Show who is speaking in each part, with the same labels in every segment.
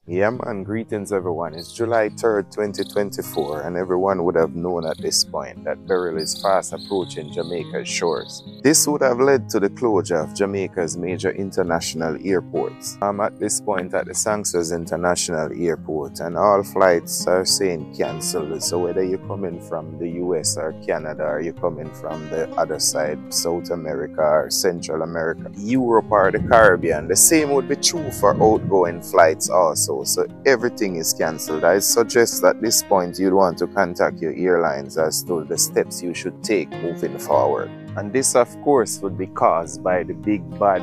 Speaker 1: Yeah man, greetings everyone. It's July 3rd, 2024 and everyone would have known at this point that Beryl is fast approaching Jamaica's shores. This would have led to the closure of Jamaica's major international airports. I'm at this point at the Sangsters International Airport and all flights are saying cancelled. So whether you're coming from the US or Canada or you're coming from the other side, South America or Central America, Europe or the Caribbean, the same would be true for outgoing flights also. So everything is cancelled. I suggest at this point you'd want to contact your airlines as to the steps you should take moving forward. And this of course would be caused by the big bad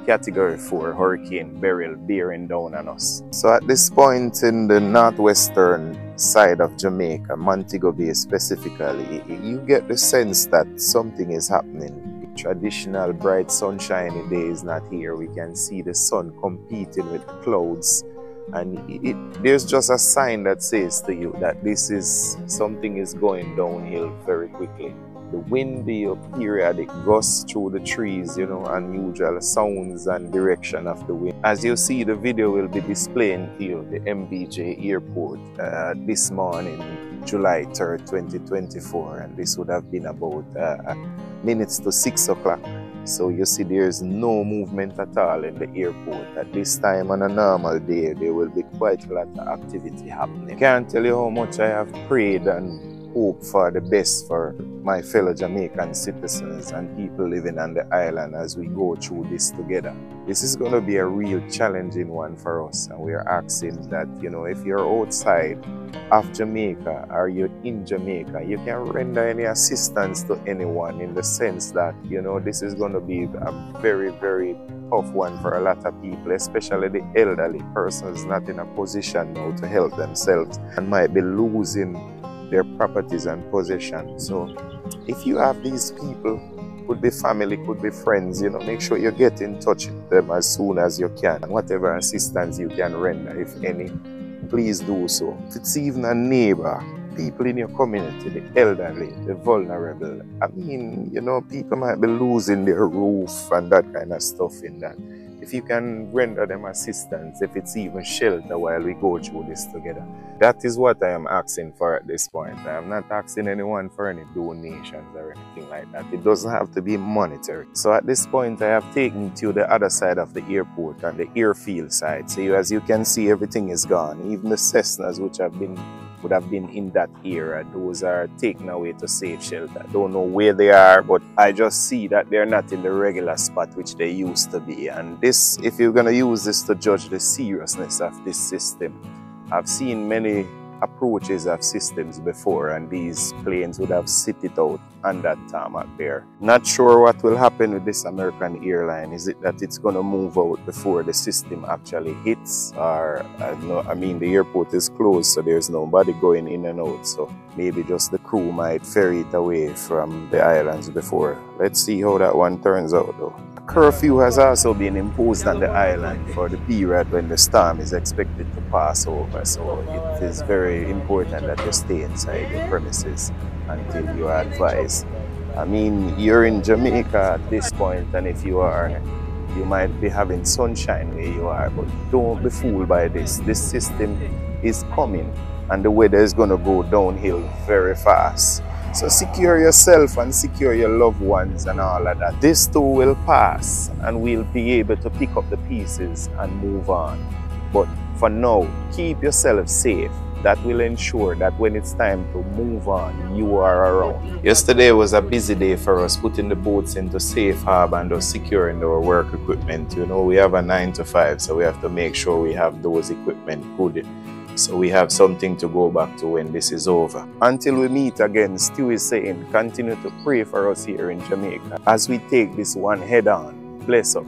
Speaker 1: Category 4 Hurricane Beryl bearing down on us. So at this point in the northwestern side of Jamaica, Montego Bay specifically, you get the sense that something is happening. The traditional bright sunshiny day is not here. We can see the sun competing with the clouds. And there's just a sign that says to you that something is going downhill very quickly. The windy periodic gusts through the trees, unusual sounds and direction of the wind. As you see, the video will be displaying to you the MBJ airport this morning, July 3rd, 2024, and this would have been about minutes to 6 o'clock. So you see there's no movement at all in the airport. At this time on a normal day, there will be quite a lot of activity happening. Can't tell you how much I have prayed and hope for the best for my fellow Jamaican citizens and people living on the island as we go through this together. This is going to be a real challenging one for us, and we are asking that, if you're outside of Jamaica or you're in Jamaica, you can render any assistance to anyone in the sense that, this is going to be a very, very tough one for a lot of people, especially the elderly persons not in a position now to help themselves and might be losing their properties and possessions. So if you have these people, could be family, could be friends, make sure you get in touch with them as soon as you can. And whatever assistance you can render, if any, please do so. If it's even a neighbor, people in your community, the elderly, the vulnerable, people might be losing their roof and that kind of stuff in that. If you can render them assistance, if it's even shelter while we go through this together. That is what I am asking for at this point. I am not asking anyone for any donations or anything like that. It doesn't have to be monetary. So at this point, I have taken you to the other side of the airport and the airfield side. So as you can see, everything is gone. Even the Cessnas, which would have been in that area, those are taken away to safe shelter. I don't know where they are, but I just see that they're not in the regular spot which they used to be. And this, if you're going to use this to judge the seriousness of this system, I've seen many approaches of systems before, and these planes would have sit it out on that tarmac there. Not sure what will happen with this American airline. Is it that it's going to move out before the system actually hits? Or, the airport is closed, so there's nobody going in and out. So maybe just the crew might ferry it away from the islands before. Let's see how that one turns out though. A curfew has also been imposed on the island for the period when the storm is expected to pass over. So it is very important that you stay inside the premises until you are advised. You're in Jamaica at this point, and if you are, you might be having sunshine where you are, but don't be fooled by this. This system is coming and the weather is going to go downhill very fast. So secure yourself and secure your loved ones and all of that. This too will pass and we'll be able to pick up the pieces and move on. But for now, keep yourself safe. That will ensure that when it's time to move on, you are around. Yesterday was a busy day for us, putting the boats into safe harbor and securing our work equipment. We have a 9 to 5, so we have to make sure we have those equipment good. So we have something to go back to when this is over. Until we meet again, Stu is saying, continue to pray for us here in Jamaica as we take this one head on. Bless up.